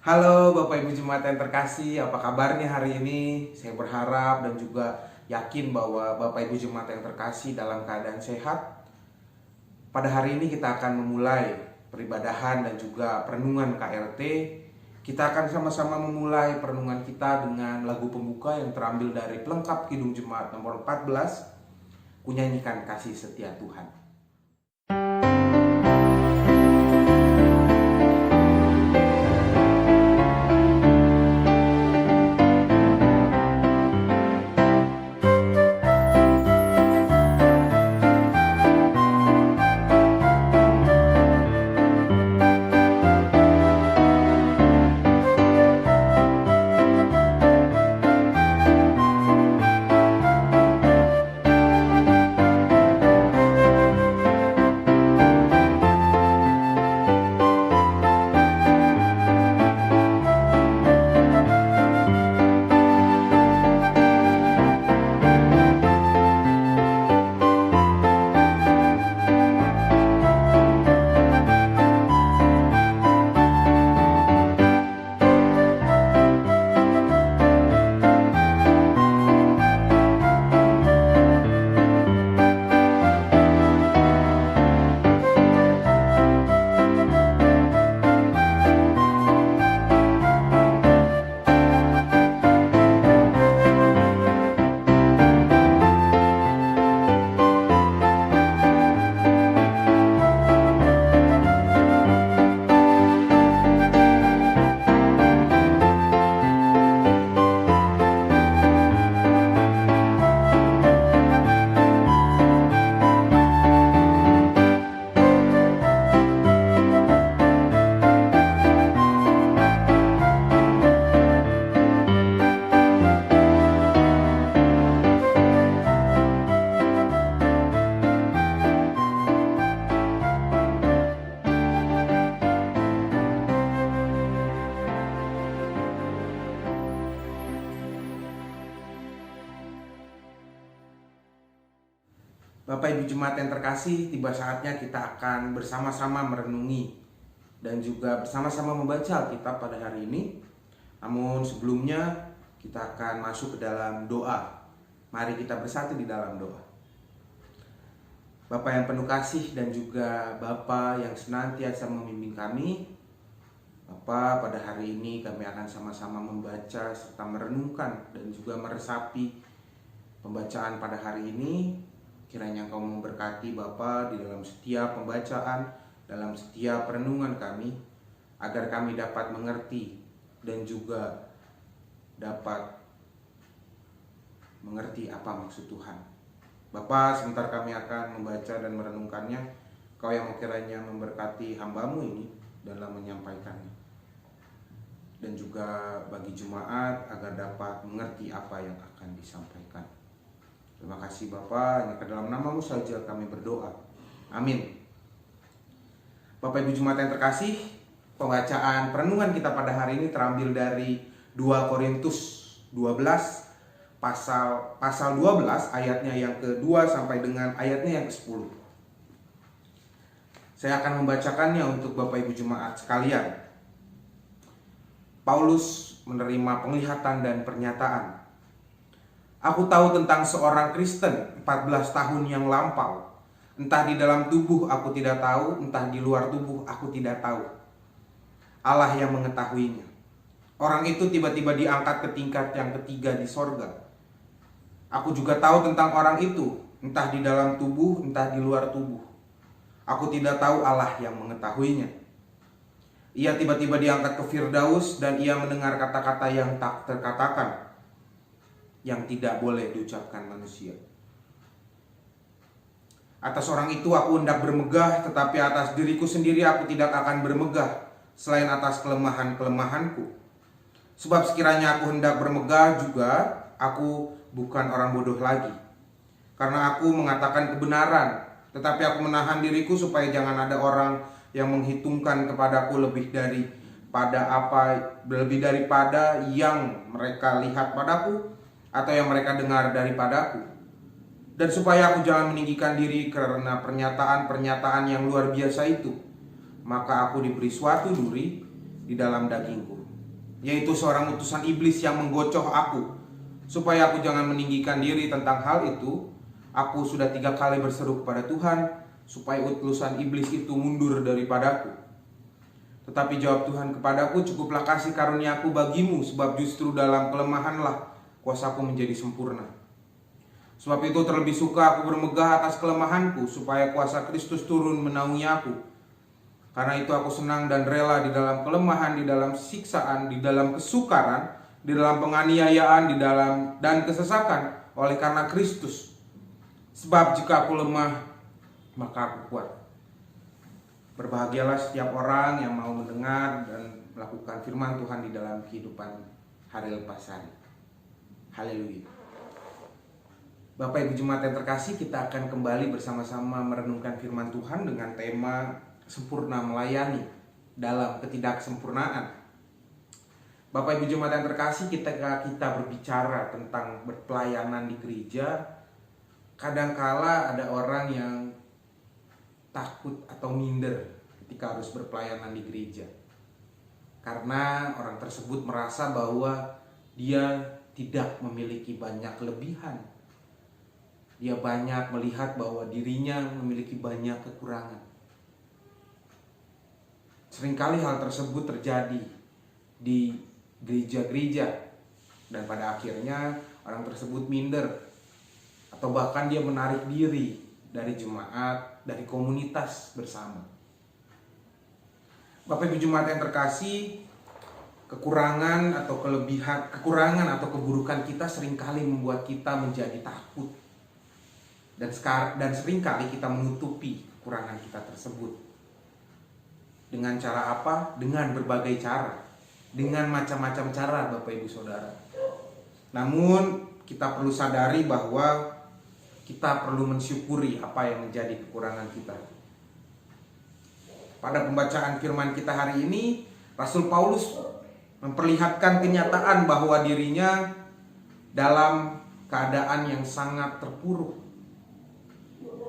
Halo Bapak Ibu Jemaat yang terkasih, apa kabarnya hari ini? Saya berharap dan juga yakin bahwa Bapak Ibu Jemaat yang terkasih dalam keadaan sehat. Pada hari ini kita akan memulai peribadahan dan juga perenungan KRT. Kita akan sama-sama memulai perenungan kita dengan lagu pembuka yang terambil dari Pelengkap Kidung Jemaat nomor 14, Kunyanyikan Kasih Setia Tuhan. Bapak Ibu Jemaat yang terkasih, tiba saatnya kita akan bersama-sama merenungi dan juga bersama-sama membaca Alkitab pada hari ini. Namun sebelumnya kita akan masuk ke dalam doa. Mari kita bersatu di dalam doa. Bapa yang penuh kasih dan juga Bapa yang senantiasa membimbing kami, Bapa, pada hari ini kami akan sama-sama membaca serta merenungkan dan juga meresapi pembacaan pada hari ini. Kiranya Engkau memberkati Bapa di dalam setiap pembacaan, dalam setiap perenungan kami, agar kami dapat mengerti dan juga dapat mengerti apa maksud Tuhan. Bapa, sebentar kami akan membaca dan merenungkannya. Kau yang kiranya memberkati hamba-Mu ini dalam menyampaikannya. Dan juga bagi jemaat agar dapat mengerti apa yang akan disampaikan. Terima kasih Bapa, hanya ke dalam nama-Mu saja kami berdoa. Amin. Bapak Ibu Jemaat yang terkasih, pembacaan perenungan kita pada hari ini terambil dari 2 Korintus 12 pasal 12 ayatnya yang ke-2 sampai dengan ayatnya yang ke-10. Saya akan membacakannya untuk Bapak Ibu Jemaat sekalian. Paulus menerima penglihatan dan pernyataan. Aku tahu tentang seorang Kristen 14 tahun yang lampau. Entah di dalam tubuh aku tidak tahu, entah di luar tubuh aku tidak tahu. Allah yang mengetahuinya. Orang itu tiba-tiba diangkat ke tingkat yang ketiga di sorga. Aku juga tahu tentang orang itu, entah di dalam tubuh, entah di luar tubuh. Aku tidak tahu, Allah yang mengetahuinya. Ia tiba-tiba diangkat ke Firdaus dan ia mendengar kata-kata yang tak terkatakan, yang tidak boleh diucapkan manusia. Atas orang itu aku hendak bermegah, tetapi atas diriku sendiri aku tidak akan bermegah, selain atas kelemahan-kelemahanku. Sebab sekiranya aku hendak bermegah juga, aku bukan orang bodoh lagi. Karena aku mengatakan kebenaran, tetapi aku menahan diriku supaya jangan ada orang yang menghitungkan kepadaku lebih daripada yang mereka lihat padaku atau yang mereka dengar daripadaku. Dan supaya aku jangan meninggikan diri karena pernyataan-pernyataan yang luar biasa itu, maka aku diberi suatu duri di dalam dagingku, yaitu seorang utusan iblis yang menggocoh aku. Supaya aku jangan meninggikan diri tentang hal itu, aku sudah 3 kali berseru kepada Tuhan supaya utusan iblis itu mundur daripadaku. Tetapi jawab Tuhan kepadaku, cukuplah kasih karuniaku bagimu, sebab justru dalam kelemahanlah kuasaku menjadi sempurna. Sebab itu terlebih suka aku bermegah atas kelemahanku, supaya kuasa Kristus turun menaungi aku. Karena itu aku senang dan rela di dalam kelemahan, di dalam siksaan, di dalam kesukaran, di dalam penganiayaan, di dalam dan kesesakan oleh karena Kristus. Sebab jika aku lemah, maka aku kuat. Berbahagialah setiap orang yang mau mendengar dan melakukan firman Tuhan di dalam kehidupan hari lepas hari. Haleluya. Bapak Ibu Jemaat yang terkasih, kita akan kembali bersama-sama merenungkan firman Tuhan dengan tema sempurna melayani dalam ketidaksempurnaan. Bapak Ibu Jemaat yang terkasih, ketika kita berbicara tentang berpelayanan di gereja, kadangkala ada orang yang takut atau minder ketika harus berpelayanan di gereja. Karena orang tersebut merasa bahwa dia tidak memiliki banyak kelebihan. Dia banyak melihat bahwa dirinya memiliki banyak kekurangan. Seringkali hal tersebut terjadi di gereja-gereja, dan pada akhirnya orang tersebut minder atau bahkan dia menarik diri dari jemaat, dari komunitas bersama. Bapak Ibu Jemaat yang terkasih, kekurangan atau keburukan kita seringkali membuat kita menjadi takut. Dan seringkali kita menutupi kekurangan kita tersebut. Dengan cara apa? Dengan berbagai cara. Dengan macam-macam cara, Bapak Ibu Saudara. Namun kita perlu sadari bahwa kita perlu mensyukuri apa yang menjadi kekurangan kita. Pada pembacaan firman kita hari ini, Rasul Paulus memperlihatkan kenyataan bahwa dirinya dalam keadaan yang sangat terpuruk.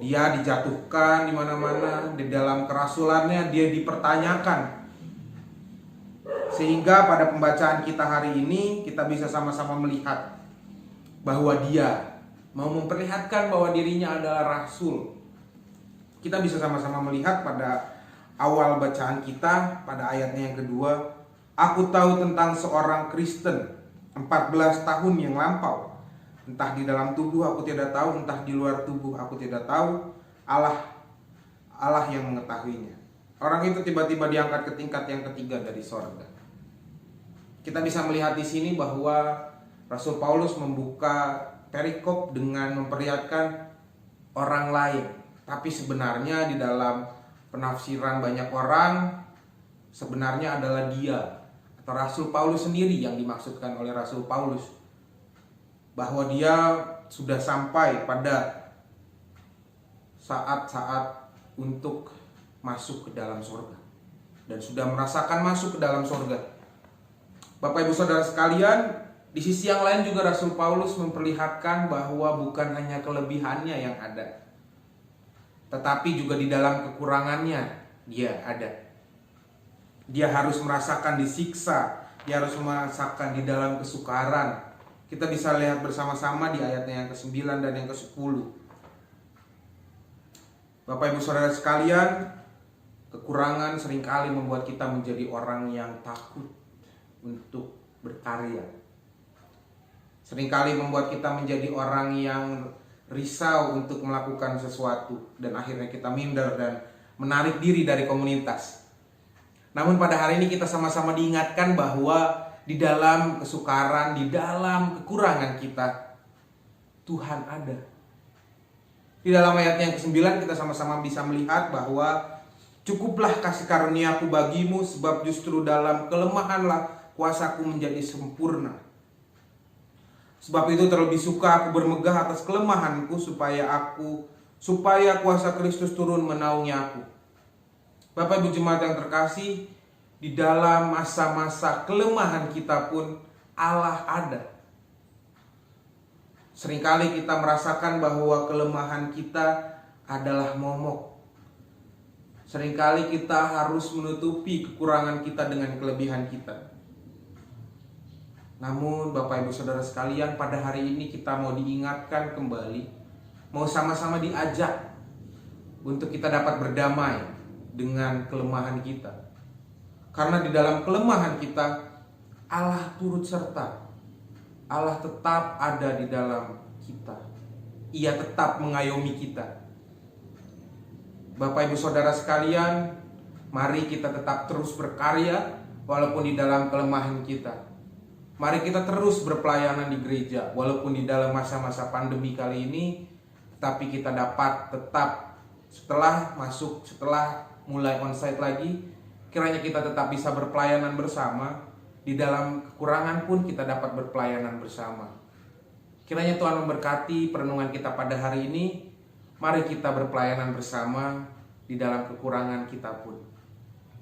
Dia dijatuhkan di mana-mana, di dalam kerasulannya dia dipertanyakan. Sehingga pada pembacaan kita hari ini kita bisa sama-sama melihat bahwa dia mau memperlihatkan bahwa dirinya adalah rasul. Kita bisa sama-sama melihat pada awal bacaan kita, pada ayatnya yang kedua, aku tahu tentang seorang Kristen 14 tahun yang lampau. Entah di dalam tubuh aku tidak tahu, entah di luar tubuh aku tidak tahu. Allah yang mengetahuinya. Orang itu tiba-tiba diangkat ke tingkat yang ketiga dari sorga. Kita bisa melihat di sini bahwa Rasul Paulus membuka perikop dengan memperlihatkan orang lain. Tapi sebenarnya di dalam penafsiran banyak orang, sebenarnya adalah dia atau Rasul Paulus sendiri yang dimaksudkan oleh Rasul Paulus. Bahwa dia sudah sampai pada saat-saat untuk masuk ke dalam surga. Dan sudah merasakan masuk ke dalam surga. Bapak Ibu Saudara sekalian, di sisi yang lain juga Rasul Paulus memperlihatkan bahwa bukan hanya kelebihannya yang ada, tetapi juga di dalam kekurangannya dia ada. Dia harus merasakan disiksa, dia harus merasakan di dalam kesukaran. Kita bisa lihat bersama-sama di ayatnya yang ke-9 dan yang ke-10. Bapak Ibu Saudara sekalian, kekurangan seringkali membuat kita menjadi orang yang takut untuk berkarya. Seringkali membuat kita menjadi orang yang risau untuk melakukan sesuatu, dan akhirnya kita minder dan menarik diri dari komunitas. Namun pada hari ini kita sama-sama diingatkan bahwa di dalam kesukaran, di dalam kekurangan kita, Tuhan ada. Di dalam ayat yang ke-9 kita sama-sama bisa melihat bahwa cukuplah kasih karuniaku bagimu, sebab justru dalam kelemahanlah kuasaku menjadi sempurna. Sebab itu terlebih suka aku bermegah atas kelemahanku, supaya kuasa Kristus turun menaungi aku. Bapak Ibu Jemaat yang terkasih, di dalam masa-masa kelemahan kita pun Allah ada. Seringkali kita merasakan bahwa kelemahan kita adalah momok. Seringkali kita harus menutupi kekurangan kita dengan kelebihan kita. Namun Bapak Ibu Saudara sekalian, pada hari ini kita mau diingatkan kembali, mau sama-sama diajak untuk kita dapat berdamai dengan kelemahan kita. Karena di dalam kelemahan kita, Allah turut serta. Allah tetap ada di dalam kita. Ia tetap mengayomi kita. Bapak Ibu Saudara sekalian, mari kita tetap terus berkarya walaupun di dalam kelemahan kita. Mari kita terus berpelayanan di gereja walaupun di dalam masa-masa pandemi kali ini, tetapi kita dapat tetap setelah mulai onsite lagi, kiranya kita tetap bisa berpelayanan bersama. Di dalam kekurangan pun kita dapat berpelayanan bersama. Kiranya Tuhan memberkati perenungan kita pada hari ini. Mari kita berpelayanan bersama di dalam kekurangan kita pun.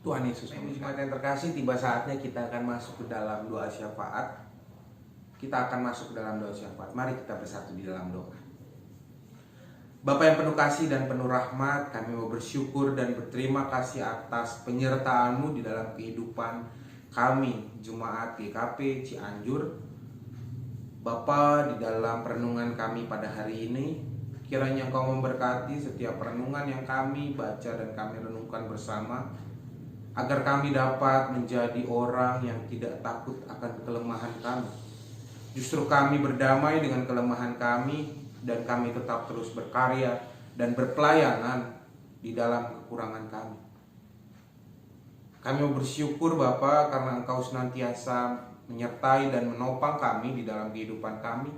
Tuhan Yesus memberkati. Yang terkasih, tiba saatnya kita akan masuk ke dalam doa syafaat. Kita akan masuk ke dalam doa syafaat. Mari kita bersatu di dalam doa. Bapa yang penuh kasih dan penuh rahmat, kami mau bersyukur dan berterima kasih atas penyertaan-Mu di dalam kehidupan kami, Jemaat GKP Cianjur. Bapa, di dalam perenungan kami pada hari ini, kiranya Engkau memberkati setiap perenungan yang kami baca dan kami renungkan bersama, agar kami dapat menjadi orang yang tidak takut akan kelemahan kami. Justru kami berdamai dengan kelemahan kami, dan kami tetap terus berkarya dan berpelayanan di dalam kekurangan kami. Kami bersyukur Bapa karena Engkau senantiasa menyertai dan menopang kami di dalam kehidupan kami,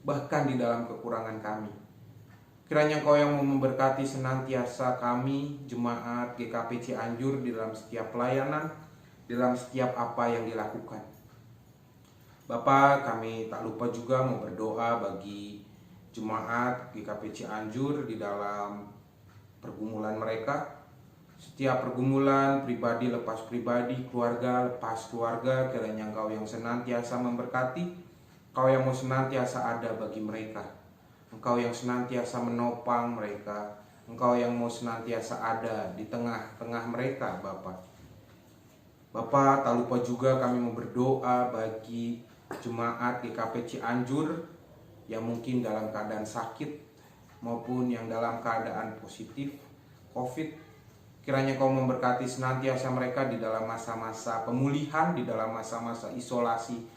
bahkan di dalam kekurangan kami. Kiranya Engkau yang memberkati senantiasa kami, Jemaat GKP Cianjur, di dalam setiap pelayanan, di dalam setiap apa yang dilakukan. Bapa, kami tak lupa juga mau berdoa bagi Jemaat GKP Cianjur di dalam pergumulan mereka. Setiap pergumulan, pribadi lepas pribadi, keluarga lepas keluarga, kiranya Engkau yang senantiasa memberkati, Engkau yang mau senantiasa ada bagi mereka. Engkau yang senantiasa menopang mereka, Engkau yang mau senantiasa ada di tengah-tengah mereka, Bapak. Bapak, tak lupa juga kami mau berdoa bagi Jemaat GKP Cianjur yang mungkin dalam keadaan sakit maupun yang dalam keadaan positif COVID. Kiranya Kau memberkati senantiasa mereka di dalam masa-masa pemulihan, di dalam masa-masa isolasi,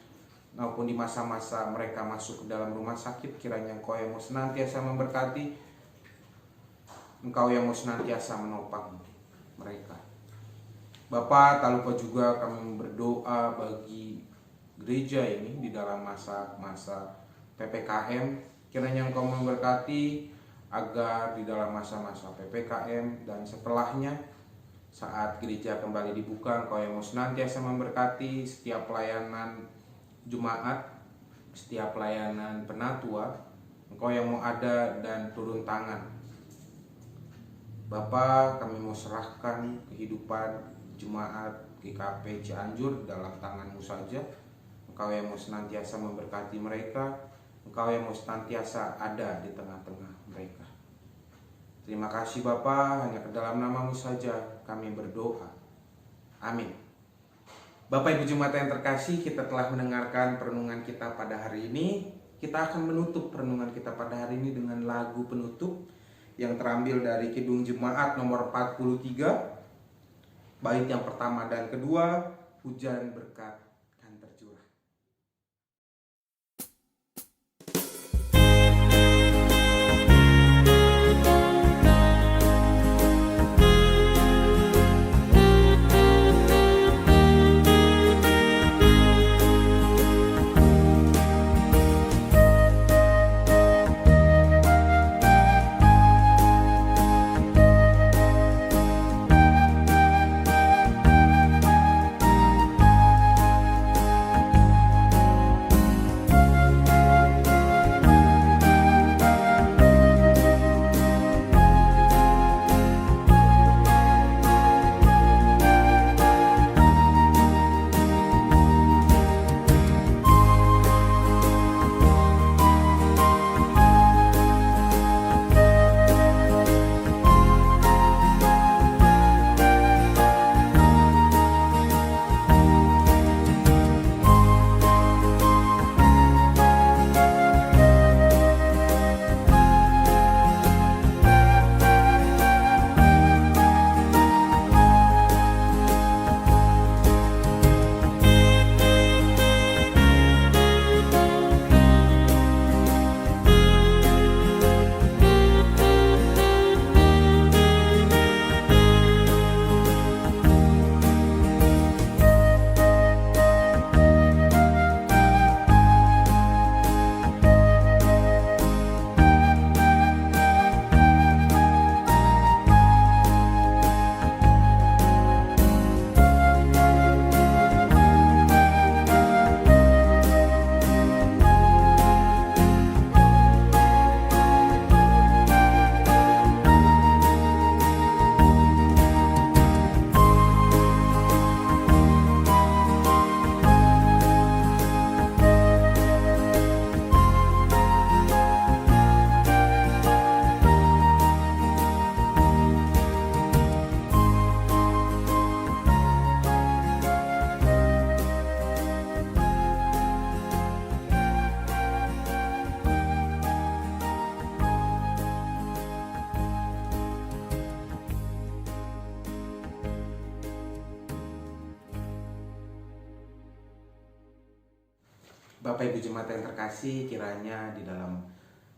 maupun di masa-masa mereka masuk ke dalam rumah sakit. Kiranya Engkau yang mau senantiasa memberkati, Engkau yang mau senantiasa menopang mereka. Bapa, tak lupa juga kami berdoa bagi gereja ini di dalam masa-masa PPKM. Kiranya Engkau memberkati agar di dalam masa-masa PPKM dan setelahnya, saat gereja kembali dibuka, Engkau yang mau senantiasa memberkati setiap pelayanan Jemaat, setiap pelayanan penatua. Engkau yang mau ada dan turun tangan. Bapa, kami mau serahkan kehidupan Jemaat GKP Cianjur dalam tangan-Mu saja. Engkau yang mau senantiasa memberkati mereka, Engkau yang mau senantiasa ada di tengah-tengah mereka. Terima kasih Bapa, hanya ke dalam nama-Mu saja kami berdoa. Amin. Bapak Ibu Jemaat yang terkasih, kita telah mendengarkan perenungan kita pada hari ini. Kita akan menutup perenungan kita pada hari ini dengan lagu penutup yang terambil dari Kidung Jemaat nomor 43, bait yang pertama dan kedua, Hujan Berkat Kan Tercurah. Bapak Ibu Jemaat yang terkasih, kiranya di dalam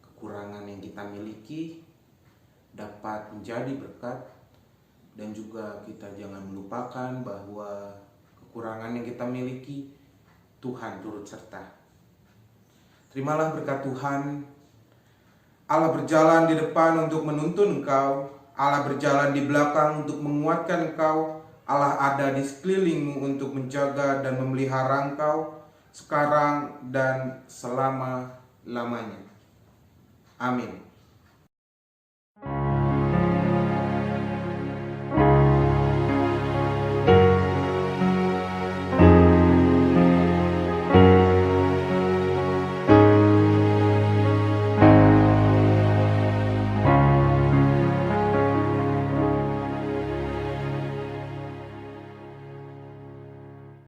kekurangan yang kita miliki dapat menjadi berkat, dan juga kita jangan melupakan bahwa kekurangan yang kita miliki Tuhan turut serta. Terimalah berkat Tuhan. Allah berjalan di depan untuk menuntun engkau, Allah berjalan di belakang untuk menguatkan engkau, Allah ada di sekelilingmu untuk menjaga dan memelihara engkau sekarang dan selama-lamanya. Amin.